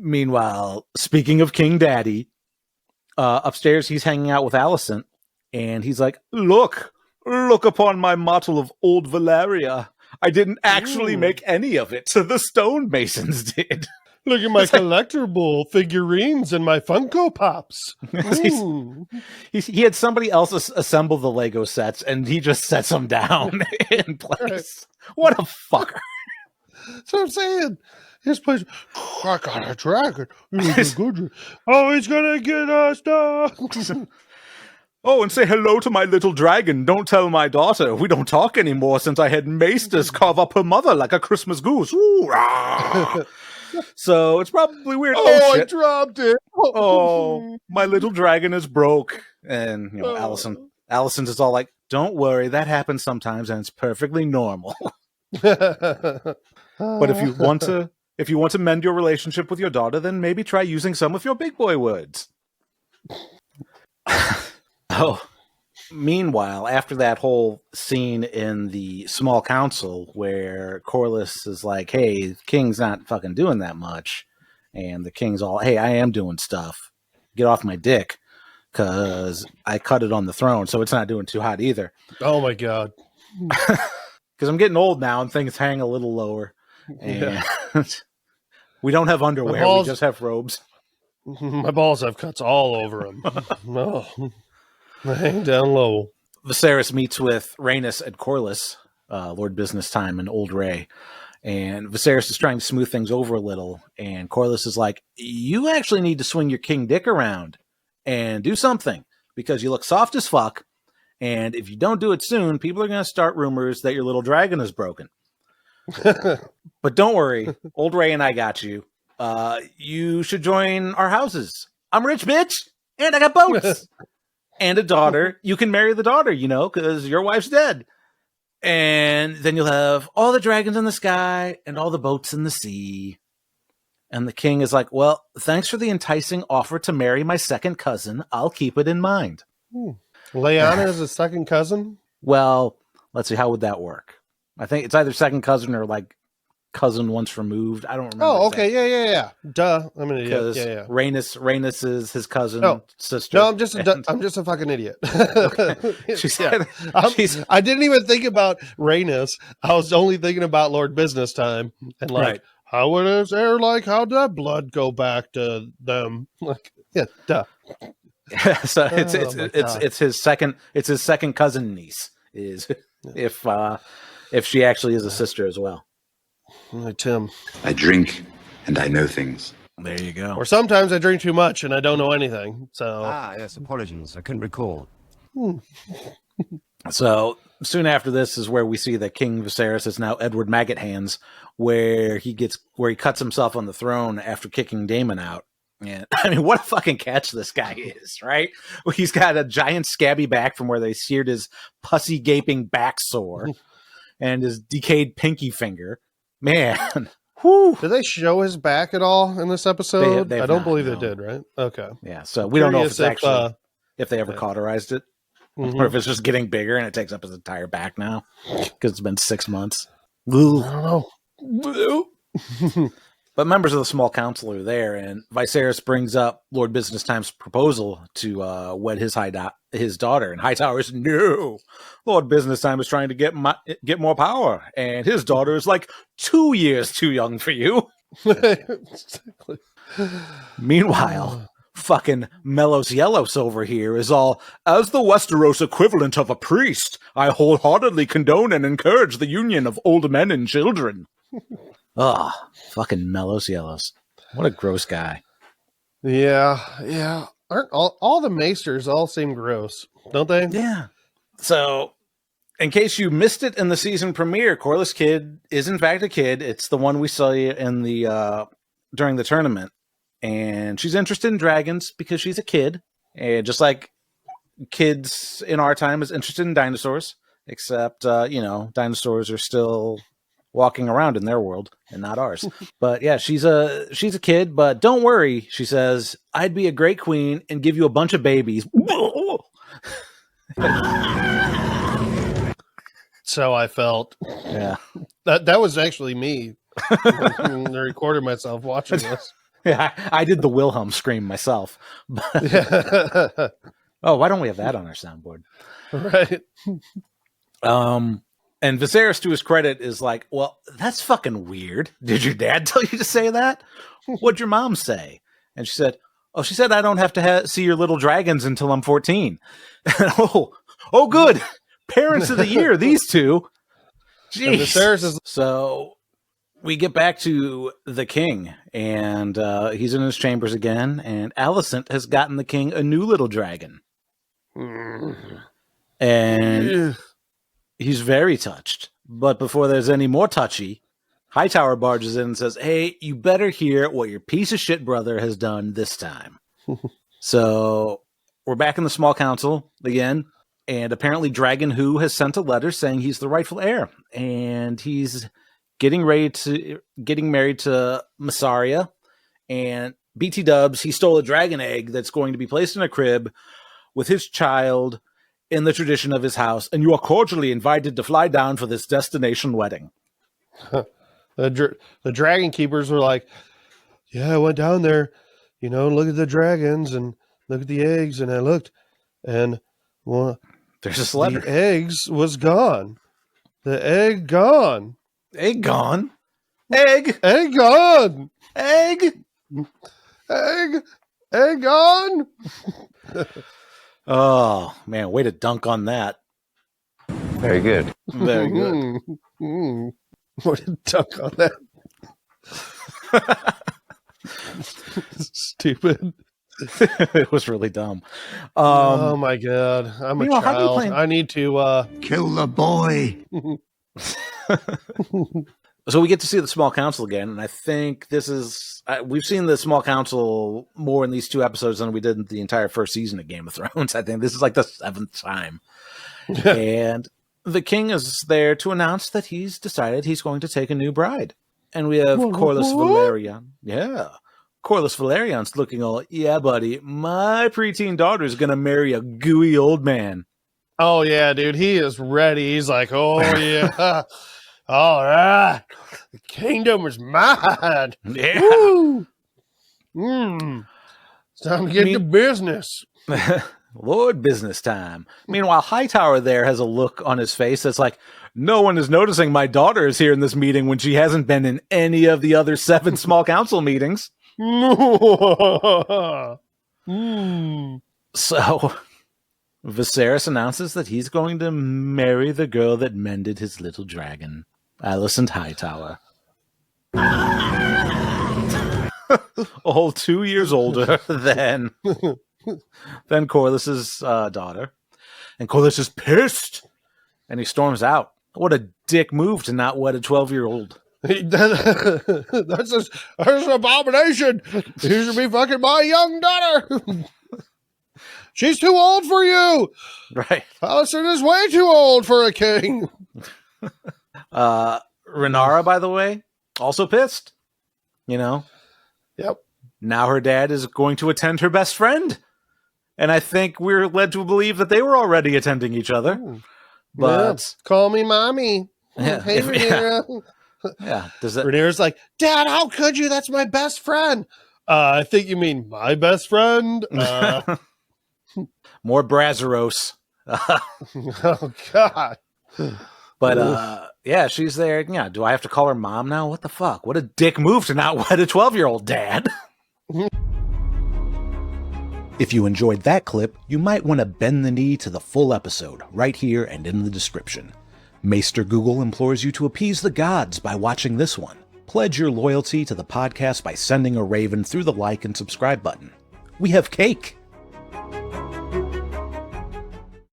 Meanwhile, speaking of King Daddy, upstairs he's hanging out with Alicent, and he's like, look upon my model of old Valeria. I didn't actually make any of it, so the stonemasons did. Look at my collectible figurines and my Funko Pops. He had somebody else assemble the Lego sets, and he just sets them down in place. What a fucker. That's what I'm saying. His place, I got a dragon. He's oh, he's going to get us done. Oh, and say hello to my little dragon. Don't tell my daughter. We don't talk anymore since I had maesters carve up her mother like a Christmas goose. Ooh, so it's probably weird. Oh, I dropped it. Oh, my little dragon is broke. And, you know, Alicent is all like, don't worry, that happens sometimes and it's perfectly normal. But if you want to mend your relationship with your daughter, then maybe try using some of your big boy words. Oh, meanwhile, after that whole scene in the small council where Corlys is like, hey, the king's not fucking doing that much. And the king's all, hey, I am doing stuff. Get off my dick. Because I cut it on the throne, so it's not doing too hot either. Oh, my God. Because I'm getting old now and things hang a little lower. And we don't have underwear. We just have robes. My balls have cuts all over them. No. I hang down low. Viserys meets with Rhaenys and Corlys, Lord Business Time and Old Ray. And Viserys is trying to smooth things over a little. And Corlys is like, you actually need to swing your king dick around and do something because you look soft as fuck. And if you don't do it soon, people are going to start rumors that your little dragon is broken. But don't worry. Old Ray and I got you. You should join our houses. I'm rich, bitch. And I got boats. And a daughter. You can marry the daughter, you know, because your wife's dead. And then you'll have all the dragons in the sky and all the boats in the sea. And the king is like, well, thanks for the enticing offer to marry my second cousin. I'll keep it in mind. Lyanna is a second cousin? Well, let's see. How would that work? I think it's either second cousin or like cousin once removed. I don't remember. Oh, okay. Exactly. Yeah. Duh. I'm an idiot. Yeah. Rhaenys is his cousin, sister. No, I'm just a fucking idiot. Okay. I didn't even think about Rhaenys. I was only thinking about Lord Business Time and like, how it is there? Like, how'd that blood go back to them? Like, yeah, duh. So it's his second cousin niece is if she actually is a sister as well. Tim. I drink and I know things. There you go. Or sometimes I drink too much and I don't know anything. So yes, apologies. I couldn't recall. So soon after this is where we see that King Viserys is now Edward Maggot Hands, where he cuts himself on the throne after kicking Daemon out. And I mean, what a fucking catch this guy is, right? Well, he's got a giant scabby back from where they seared his pussy gaping back sore and his decayed pinky finger. Man, whew. Did they show his back at all in this episode? I don't believe they did, right? Okay. Yeah, so we don't know if it's actually if they ever cauterized it, or if it's just getting bigger and it takes up his entire back now because it's been 6 months. I don't know. But members of the small council are there, and Viserys brings up Lord Business Time's proposal to wed his daughter, and Hightower's no. Lord Business Time is trying to get more power, and his daughter is like 2 years too young for you. Exactly. Meanwhile, fucking Melos Yellos over here is all, as the Westeros equivalent of a priest, I wholeheartedly condone and encourage the union of old men and children. Ugh, fucking Melos Yellos. What a gross guy. Yeah. Aren't all the maesters all seem gross, don't they? Yeah. So, in case you missed it in the season premiere, Corlys Kid is in fact a kid. It's the one we saw in the during the tournament. And she's interested in dragons because she's a kid. And just like kids in our time is interested in dinosaurs. Except, dinosaurs are still walking around in their world and not ours. But yeah, she's a kid, but don't worry, she says, I'd be a great queen and give you a bunch of babies. So I felt. Yeah. That was actually me. I recorded myself watching this. Yeah, I did the Wilhelm scream myself. But, oh, why don't we have that on our soundboard? Right. And Viserys, to his credit, is like, well, that's fucking weird. Did your dad tell you to say that? What'd your mom say? And she said, I don't have to see your little dragons until I'm 14. oh, good. Parents of the year, these two. Jeez. So we get back to the king, and he's in his chambers again, and Alicent has gotten the king a new little dragon. And he's very touched. But before there's any more touchy, Hightower barges in and says, hey, you better hear what your piece of shit brother has done this time. So we're back in the small council again, and apparently Dragon Who has sent a letter saying he's the rightful heir, and he's getting married to Massaria, and BT Dubs, he stole a dragon egg that's going to be placed in a crib with his child in the tradition of his house, and you are cordially invited to fly down for this destination wedding. The dragon keepers were like, yeah, I went down there, look at the dragons and look at the eggs, and I looked, and well, there's this letter. The eggs was gone. The egg gone. Egg gone? Egg gone. Egg gone. Oh, man, way to dunk on that. Very good. Very good. Way to dunk on that. Stupid. It was really dumb. Oh, my God. I'm a child. I need to... Kill the boy. So we get to see the small council again, and I think this is... we've seen the small council more in these 2 episodes than we did in the entire first season of Game of Thrones. I think this is like the 7th time. And the king is there to announce that he's decided he's going to take a new bride. And we have Corlys Velaryon. Yeah. Corlys Velaryon's looking all, yeah, buddy, my preteen daughter is going to marry a gooey old man. Oh, yeah, dude. He is ready. He's like, oh, yeah. All right. The kingdom is mine. Yeah. Woo. It's time to get to business. Lord, business time. Meanwhile, Hightower there has a look on his face that's like, no one is noticing my daughter is here in this meeting when she hasn't been in any of the other 7 small council meetings. So Viserys announces that he's going to marry the girl that mended his little dragon, Alicent Hightower. A whole 2 years older than Corlys's daughter. And Corlys is pissed, and he storms out. What a dick move to not wed a 12-year-old. That's an abomination. You should be fucking my young daughter. She's too old for you. Right. Alicent is way too old for a king. Rhaenyra, by the way, also pissed. Yep. Now her dad is going to attend her best friend. And I think we're led to believe that they were already attending each other. But call me mommy. Yeah, hey, Rhaenyra. Yeah. Does that... Rhaenyra's like, Dad, how could you? That's my best friend. I think you mean my best friend. More Brazeros. Oh, God. But, yeah, she's there. Yeah, do I have to call her mom now? What the fuck? What a dick move to not wed a 12-year-old dad. If you enjoyed that clip, you might want to bend the knee to the full episode, right here and in the description. Maester Google implores you to appease the gods by watching this one. Pledge your loyalty to the podcast by sending a raven through the like and subscribe button. We have cake!